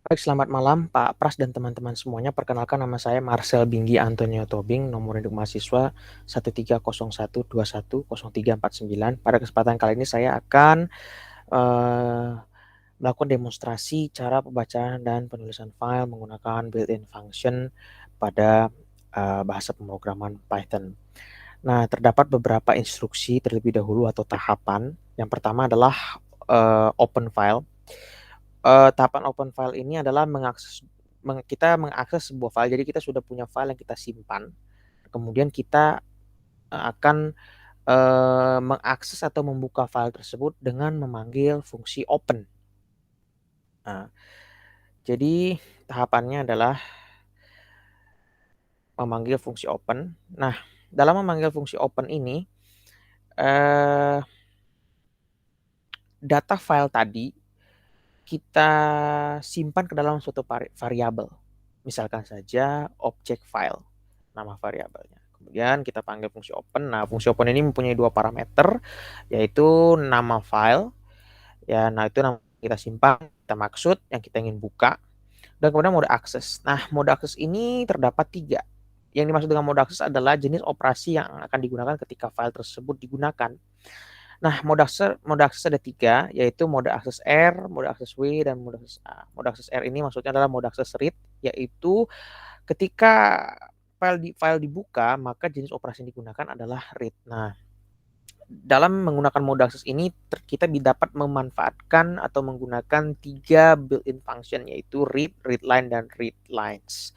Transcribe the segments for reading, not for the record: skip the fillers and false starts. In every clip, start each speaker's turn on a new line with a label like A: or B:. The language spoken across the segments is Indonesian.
A: Baik, selamat malam Pak Pras dan teman-teman semuanya. Perkenalkan nama saya Marcel Binggi Antonio Tobing, nomor induk mahasiswa 1301210349. Pada kesempatan kali ini saya akan eh, melakukan demonstrasi cara pembacaan dan penulisan file menggunakan built-in function pada bahasa pemrograman Python. Nah, terdapat beberapa instruksi terlebih dahulu atau tahapan. Yang pertama adalah open file. Tahapan open file ini adalah kita mengakses sebuah file. Jadi kita sudah punya file yang kita simpan. Kemudian kita akan mengakses atau membuka file tersebut dengan memanggil fungsi open. Nah, jadi tahapannya adalah memanggil fungsi open. Nah, dalam memanggil fungsi open ini, eh, data file tadi kita simpan ke dalam suatu variabel. Misalkan saja object file, nama variabelnya. Kemudian kita panggil fungsi open. Nah, fungsi open ini mempunyai dua parameter, yaitu nama file. Ya, nah itu nama kita simpan, kita maksud, yang kita ingin buka. Dan kemudian mode akses. Nah, mode akses ini terdapat tiga. Yang dimaksud dengan mode akses adalah jenis operasi yang akan digunakan ketika file tersebut digunakan. Nah, mode akses ada tiga, yaitu mode akses R, mode akses W, dan mode akses A. Mode akses R ini maksudnya adalah mode akses read, yaitu ketika file dibuka, maka jenis operasi yang digunakan adalah read. Nah, dalam menggunakan mode akses ini, kita dapat memanfaatkan atau menggunakan tiga built-in function, yaitu read, readline, dan readlines.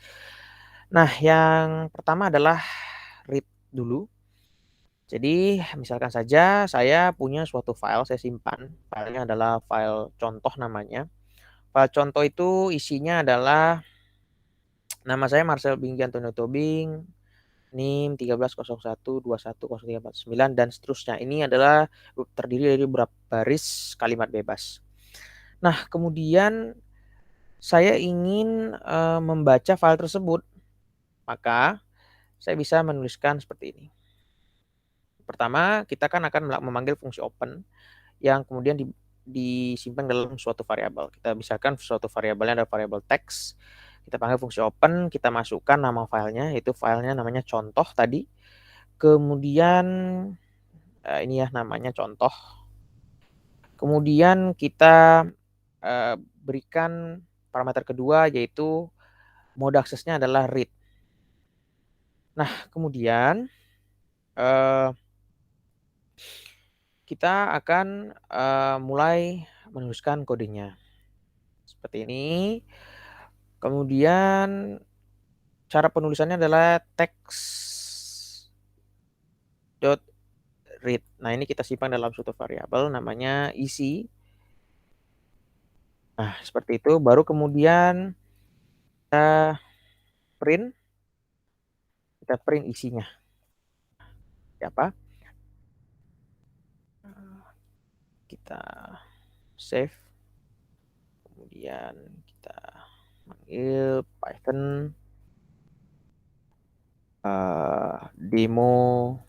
A: Nah, yang pertama adalah read dulu. Jadi, misalkan saja saya punya suatu file, saya simpan. Filenya adalah file contoh namanya. File contoh itu isinya adalah nama saya Marcel Binggi Antonio Tobing, NIM 1301210349 dan seterusnya. Ini adalah terdiri dari beberapa baris kalimat bebas. Nah, kemudian saya ingin membaca file tersebut, maka saya bisa menuliskan seperti ini. Pertama, kita kan akan memanggil fungsi open yang kemudian disimpan dalam suatu variabel. Kita misalkan suatu variabelnya adalah variabel teks. Kita panggil fungsi open, kita masukkan nama filenya, yaitu filenya namanya contoh tadi. Kemudian ini ya namanya contoh. Kemudian kita berikan parameter kedua, yaitu mode aksesnya adalah read. Nah, kemudian kita akan mulai menuliskan kodenya. Seperti ini. Kemudian cara penulisannya adalah text.read. Nah, ini kita simpan dalam suatu variabel namanya isi. Nah, seperti itu. Baru kemudian kita print. Kita print isinya. Apa? Kita save. Kemudian kita panggil Python demo.py.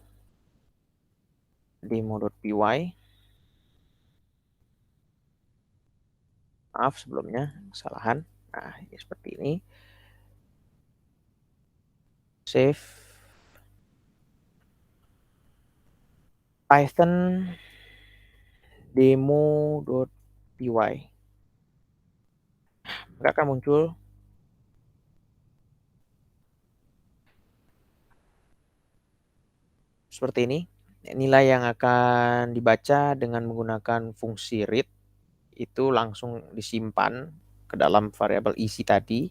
A: Maaf sebelumnya kesalahan. Nah, ini seperti ini. Save. Python demo.py. Nggak akan muncul seperti ini. Nilai yang akan dibaca dengan menggunakan fungsi read itu langsung disimpan ke dalam variabel isi tadi.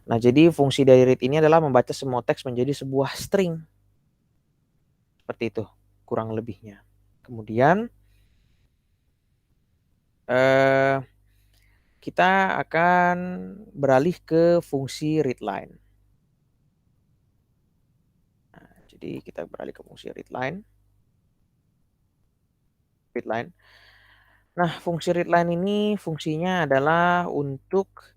A: Nah, jadi fungsi dari read ini adalah membaca semua teks menjadi sebuah string. Seperti itu, kurang lebihnya. Kemudian kita akan beralih ke fungsi readline. Nah, jadi kita beralih ke fungsi readline. Nah, fungsi readline ini fungsinya adalah untuk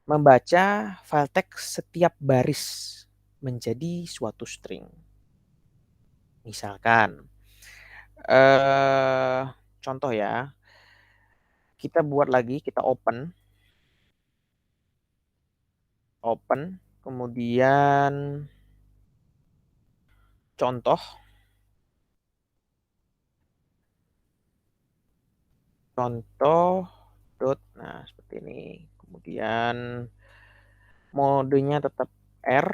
A: membaca file teks setiap baris menjadi suatu string. Misalkan, contoh ya, kita buat lagi, kita open. open, kemudian contoh nah seperti ini. Kemudian modenya tetap R.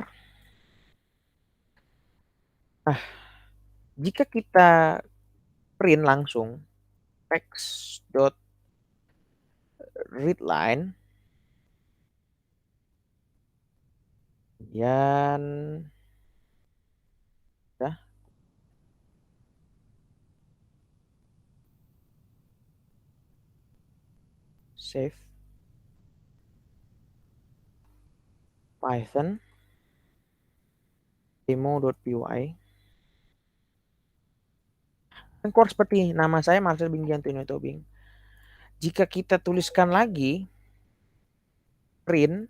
A: Nah, jika kita print langsung text.readline, kemudian ya, save Python demo.py. Kan keluar seperti nama saya Marcel Binggianto Tobing. Jika kita tuliskan lagi print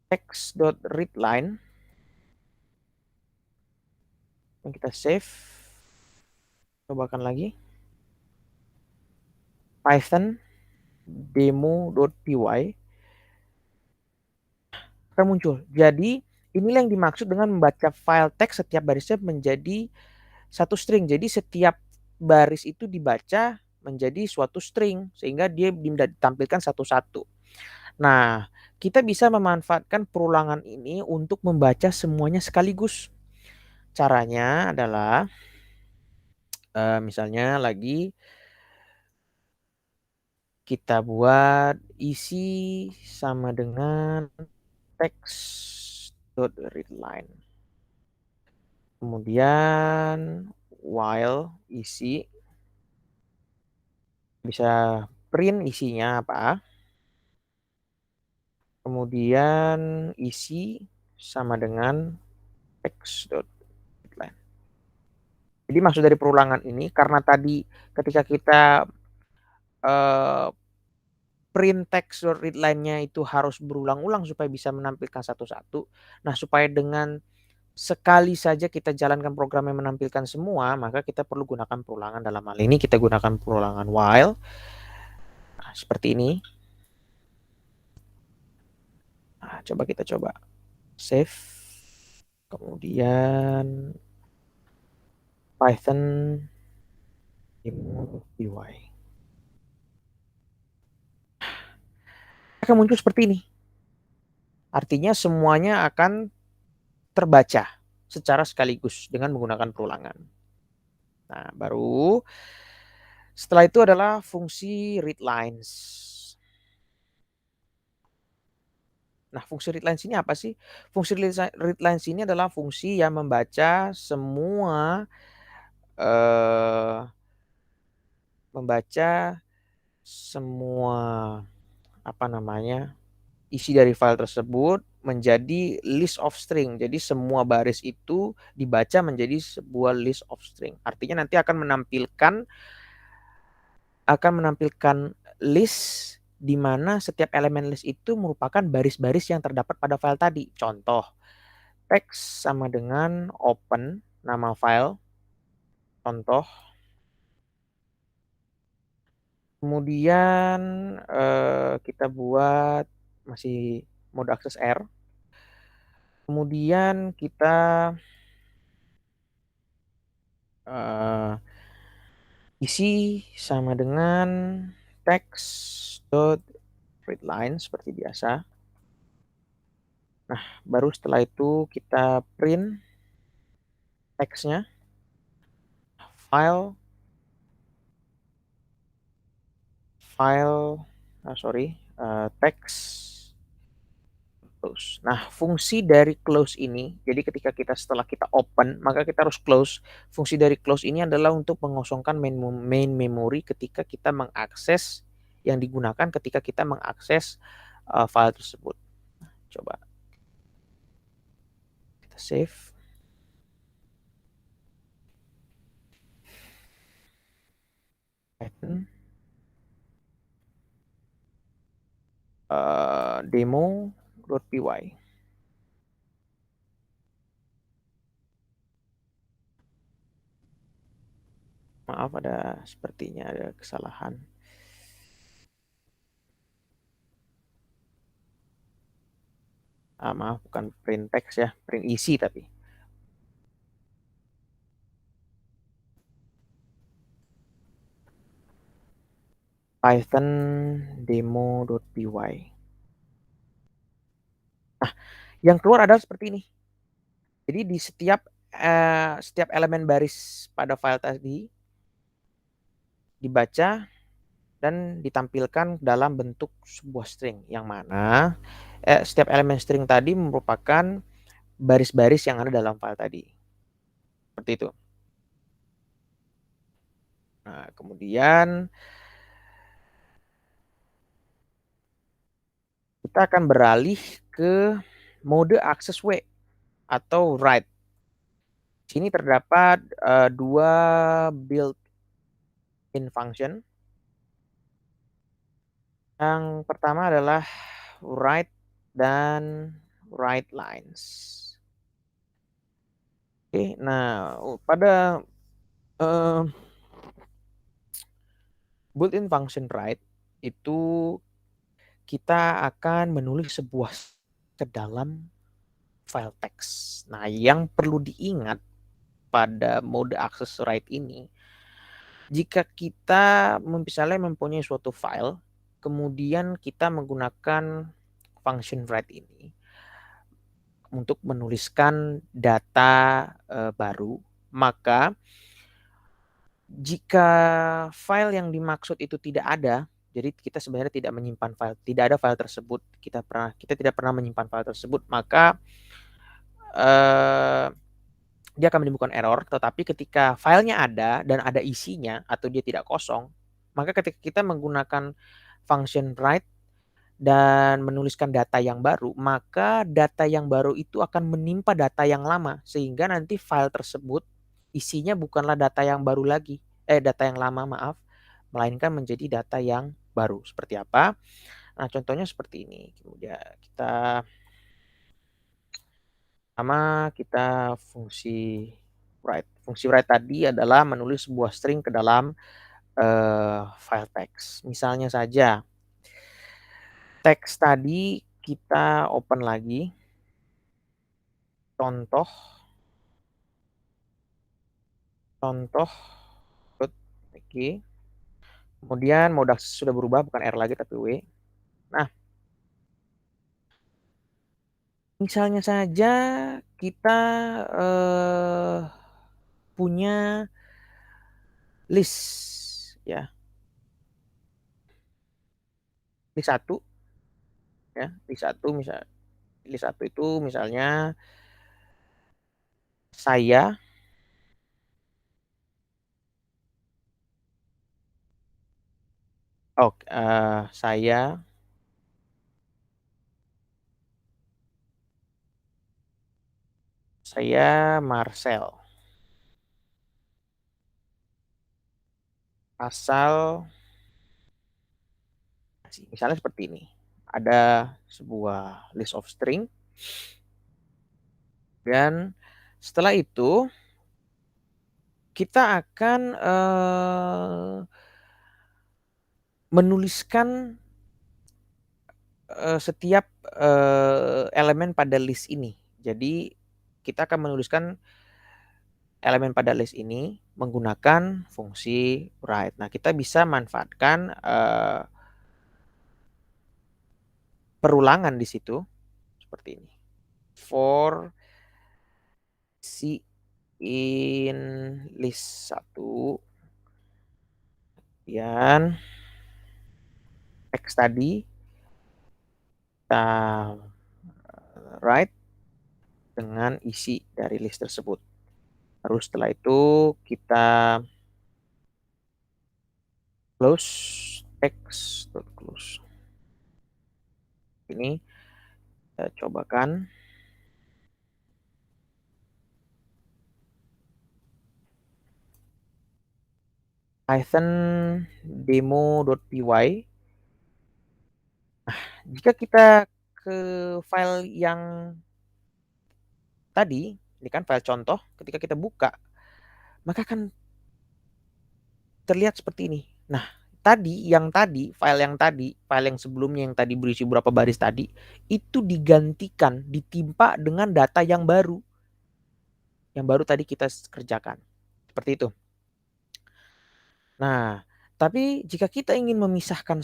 A: text.readline yang kita save, cobakan lagi Python demo.py akan muncul. Jadi inilah yang dimaksud dengan membaca file teks setiap barisnya menjadi satu string. Jadi setiap baris itu dibaca menjadi suatu string sehingga dia ditampilkan satu-satu. Nah, kita bisa memanfaatkan perulangan ini untuk membaca semuanya sekaligus. Caranya adalah misalnya lagi kita buat isi sama dengan text.readline. Kemudian while isi, bisa print isinya apa. Kemudian isi sama dengan text.readline. Jadi maksud dari perulangan ini karena tadi ketika kita print text.readline-nya itu harus berulang-ulang supaya bisa menampilkan satu-satu. Nah, supaya dengan sekali saja kita jalankan program yang menampilkan semua, maka kita perlu gunakan perulangan. Dalam hal ini kita gunakan perulangan while. Nah, seperti ini. Nah, coba kita coba save. Kemudian Python demo.py. Akan muncul seperti ini. Artinya semuanya akan terbaca secara sekaligus dengan menggunakan perulangan. Nah, baru setelah itu adalah fungsi readlines. Nah, fungsi readlines ini apa sih? Fungsi readlines ini adalah fungsi yang membaca semua apa namanya, isi dari file tersebut menjadi list of string. Jadi semua baris itu dibaca menjadi sebuah list of string. Artinya nanti akan menampilkan list di mana setiap elemen list itu merupakan baris-baris yang terdapat pada file tadi. Contoh, text sama dengan open nama file, contoh. Kemudian kita buat masih mode akses R. Kemudian kita isi sama dengan text.readline seperti biasa. Nah, baru setelah itu kita print teksnya, text close. Nah, fungsi dari close ini, jadi ketika setelah kita open, maka kita harus close. Fungsi dari close ini adalah untuk mengosongkan main memory ketika kita mengakses, yang digunakan ketika kita mengakses file tersebut. Coba kita save. Python demo.py. Maaf, ada sepertinya ada kesalahan. Maaf, bukan print text ya, print isi tapi. Python demo.py. Nah, yang keluar adalah seperti ini. Jadi di setiap elemen baris pada file tadi dibaca dan ditampilkan dalam bentuk sebuah string, yang mana setiap elemen string tadi merupakan baris-baris yang ada dalam file tadi. Seperti itu. Nah, kemudian kita akan beralih ke mode akses W atau write. Sini terdapat dua built-in function. Yang pertama adalah write dan write lines. Oke, nah pada built-in function write itu kita akan menulis sebuah ke dalam file teks. Nah, yang perlu diingat pada mode akses write ini, jika kita misalnya mempunyai suatu file, kemudian kita menggunakan function write ini untuk menuliskan data baru, maka jika file yang dimaksud itu tidak ada, jadi kita sebenarnya tidak menyimpan file, tidak ada file tersebut, kita tidak pernah menyimpan file tersebut, maka dia akan menimbulkan error. Tetapi ketika filenya ada dan ada isinya atau dia tidak kosong, maka ketika kita menggunakan function write dan menuliskan data yang baru, maka data yang baru itu akan menimpa data yang lama, sehingga nanti file tersebut isinya bukanlah data yang baru lagi, data yang lama, maaf, melainkan menjadi data yang baru. Seperti apa? Nah, contohnya seperti ini. Kemudian kita fungsi write. Fungsi write tadi adalah menulis sebuah string ke dalam file teks. Misalnya saja teks tadi kita open lagi, contoh oke. Kemudian mode sudah berubah, bukan R lagi tapi W. Nah, misalnya saja kita punya list ya, list 1 ya, list 1 itu misalnya saya saya Marcel, asal misalnya seperti ini. Ada sebuah list of string, dan setelah itu kita akan menuliskan setiap elemen pada list ini. Jadi kita akan menuliskan elemen pada list ini menggunakan fungsi write. Nah, kita bisa manfaatkan perulangan di situ seperti ini. For C in list 1, kemudian teks tadi kita write dengan isi dari list tersebut. Lalu setelah itu kita close text.close. Ini kita cobakan. Python demo.py. Nah, jika kita ke file yang tadi, ini kan file contoh, ketika kita buka, maka akan terlihat seperti ini. Nah, file yang sebelumnya yang tadi berisi berapa baris tadi, itu digantikan, ditimpa dengan data yang baru. Yang baru tadi kita kerjakan. Seperti itu. Nah, tapi jika kita ingin memisahkan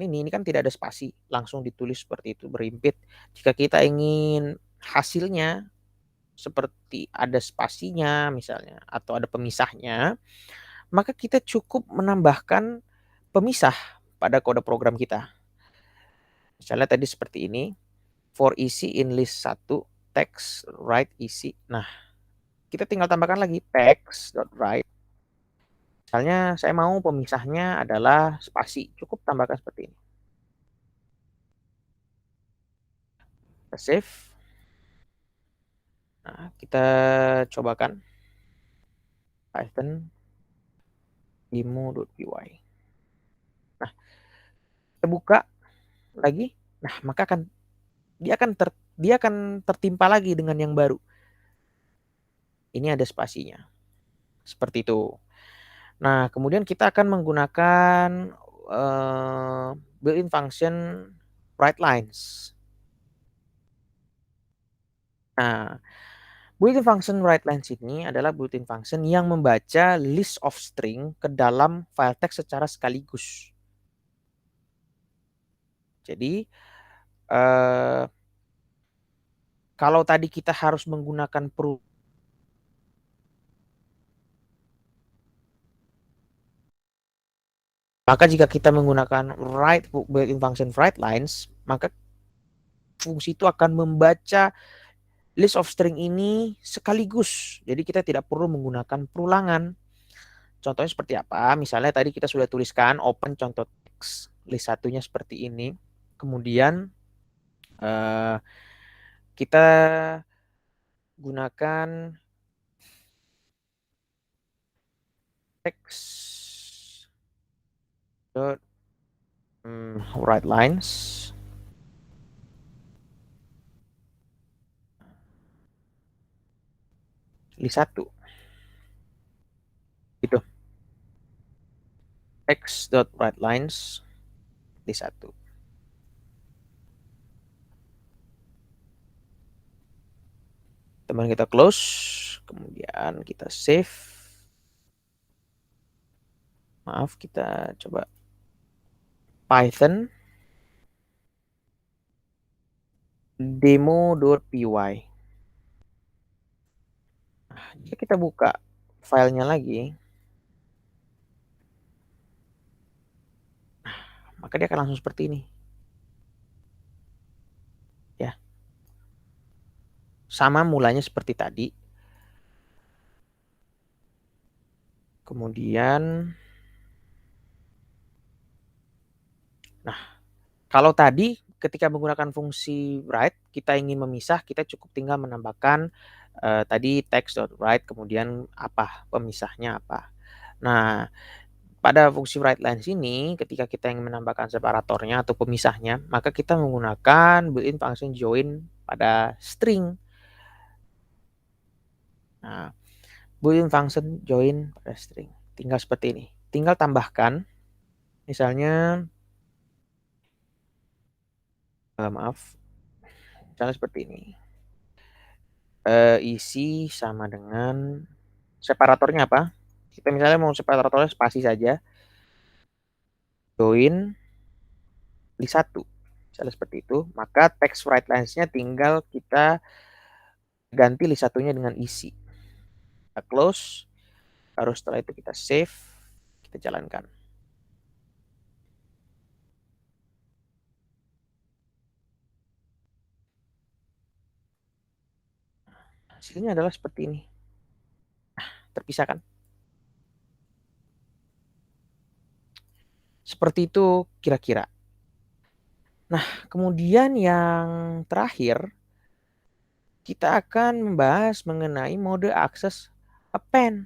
A: ini kan tidak ada spasi, langsung ditulis seperti itu, berimpit. Jika kita ingin hasilnya seperti ada spasinya misalnya, atau ada pemisahnya, maka kita cukup menambahkan pemisah pada kode program kita. Misalnya tadi seperti ini, for isi in list 1, text write isi. Nah, kita tinggal tambahkan lagi text.write. Misalnya saya mau pemisahnya adalah spasi, cukup tambahkan seperti ini. Kita save. Nah, kita cobakan Python demo.py. Nah, kita buka lagi. Nah, maka dia akan tertimpa lagi dengan yang baru. Ini ada spasinya. Seperti itu. Nah, kemudian kita akan menggunakan built-in function writeLines. Nah, built-in function writeLines ini adalah built-in function yang membaca list of string ke dalam file text secara sekaligus. Jadi, kalau tadi kita harus menggunakan maka jika kita menggunakan built-in function writeLines, maka fungsi itu akan membaca list of string ini sekaligus. Jadi kita tidak perlu menggunakan perulangan. Contohnya seperti apa? Misalnya tadi kita sudah tuliskan open contoh teks list satunya seperti ini. Kemudian kita gunakan text writeLines. List 1. Itu. Text.writeLines list 1. Teman kita close, kemudian kita save. Maaf, kita coba Python demo.py. Nah, jika kita buka filenya lagi, maka dia akan langsung seperti ini. Ya. Sama mulanya seperti tadi. Kemudian nah, kalau tadi ketika menggunakan fungsi write, kita ingin memisah, kita cukup tinggal menambahkan tadi text.write, kemudian apa pemisahnya apa. Nah, pada fungsi writeLines ini, ketika kita ingin menambahkan separatornya atau pemisahnya, maka kita menggunakan built-in function join pada string. Nah, built-in function join pada string. Tinggal seperti ini. Tinggal tambahkan, misalnya, misalnya seperti ini. Isi sama dengan separatornya apa? Kita misalnya mau separatornya spasi saja. Join list 1. Misalnya seperti itu. Maka text writeLines-nya tinggal kita ganti list satunya dengan isi. Kita close. Baru setelah itu kita save. Kita jalankan. Hasilnya adalah seperti ini. Terpisahkan. Seperti itu kira-kira. Nah, kemudian yang terakhir, kita akan membahas mengenai mode akses append.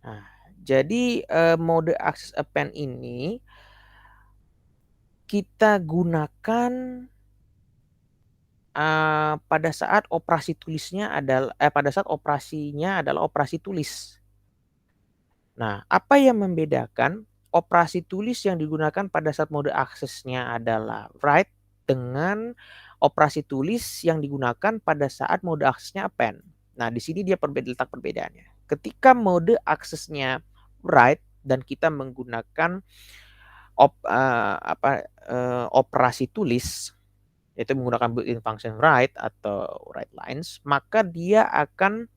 A: Nah, jadi mode akses append ini kita gunakan pada saat operasinya adalah operasi tulis. Nah, apa yang membedakan operasi tulis yang digunakan pada saat mode aksesnya adalah write dengan operasi tulis yang digunakan pada saat mode aksesnya append. Nah, di sini dia letak perbedaannya. Ketika mode aksesnya write dan kita menggunakan operasi tulis, yaitu menggunakan built-in function write atau write lines, maka dia akan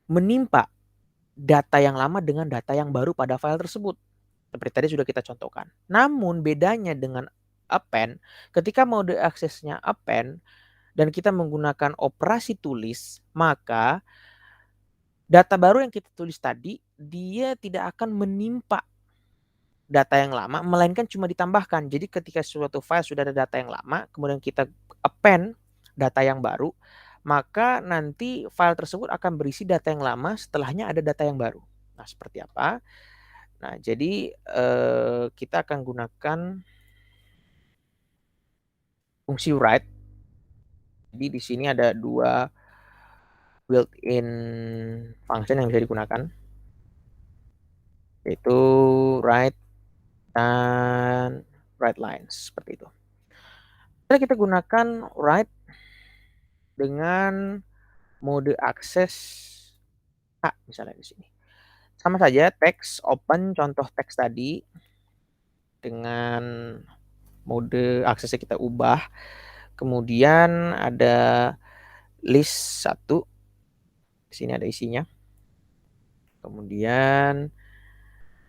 A: menimpa data yang lama dengan data yang baru pada file tersebut. Seperti tadi sudah kita contohkan. Namun bedanya dengan append, ketika mode aksesnya append dan kita menggunakan operasi tulis, maka data baru yang kita tulis tadi, dia tidak akan menimpa data yang lama, melainkan cuma ditambahkan. Jadi ketika suatu file sudah ada data yang lama, kemudian kita append data yang baru, maka nanti file tersebut akan berisi data yang lama, setelahnya ada data yang baru. Nah, seperti apa? Nah, jadi kita akan gunakan fungsi write. Jadi di sini ada 2 built-in function yang bisa digunakan, yaitu write dan write lines, seperti itu. Kita gunakan write dengan mode akses A misalnya di sini. Sama saja teks open contoh teks tadi dengan mode aksesnya kita ubah. Kemudian ada list 1. Di sini ada isinya. Kemudian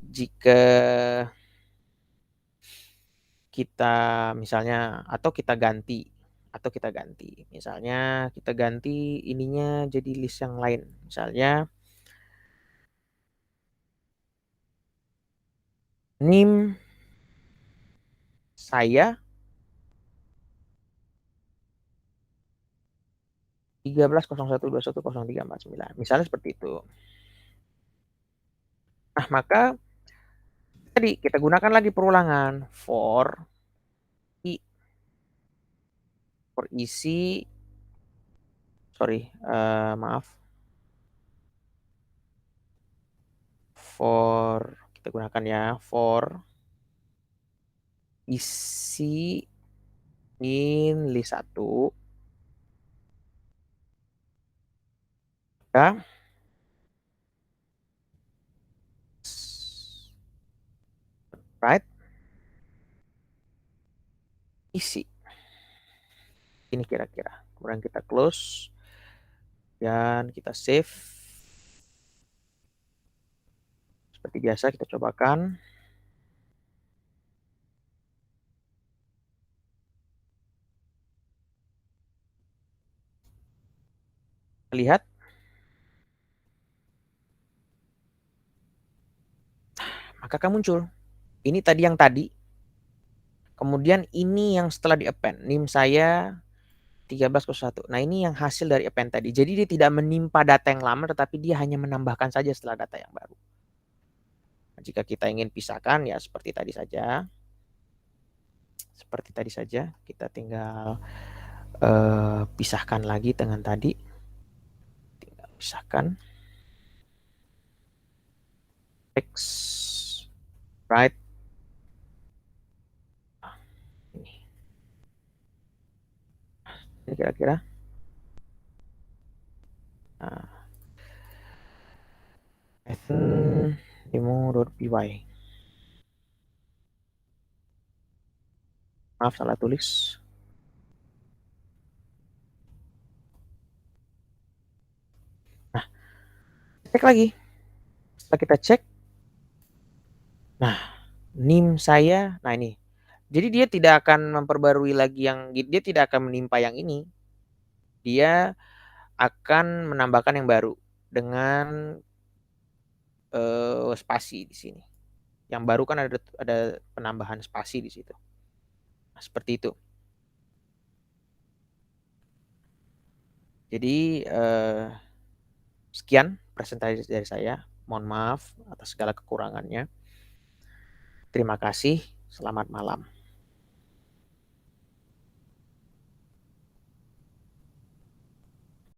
A: jika kita misalnya kita ganti misalnya kita ganti ininya jadi list yang lain, misalnya NIM saya 1301210349, misalnya seperti itu. Nah, maka tadi kita gunakan lagi perulangan for isi kita gunakan ya for isi in list 1 ya right isi ini kira-kira, kemudian kita close dan kita save. Seperti biasa kita cobakan. Lihat, maka akan muncul ini tadi yang tadi, kemudian ini yang setelah di append, NIM saya 1301. Nah, ini yang hasil dari append tadi. Jadi dia tidak menimpa data yang lama, tetapi dia hanya menambahkan saja setelah data yang baru. Nah, jika kita ingin pisahkan ya seperti tadi saja. Seperti tadi saja, kita tinggal pisahkan lagi dengan tadi. Tinggal pisahkan. Text right. Ini kira-kira. Nah, demo.py. Maaf, salah tulis. Nah, cek lagi. Setelah kita cek, nah, NIM saya, nah ini. Jadi dia tidak akan memperbarui lagi dia tidak akan menimpa yang ini. Dia akan menambahkan yang baru dengan spasi di sini. Yang baru kan ada penambahan spasi di situ. Nah, seperti itu. Jadi sekian presentasi dari saya. Mohon maaf atas segala kekurangannya. Terima kasih. Selamat malam.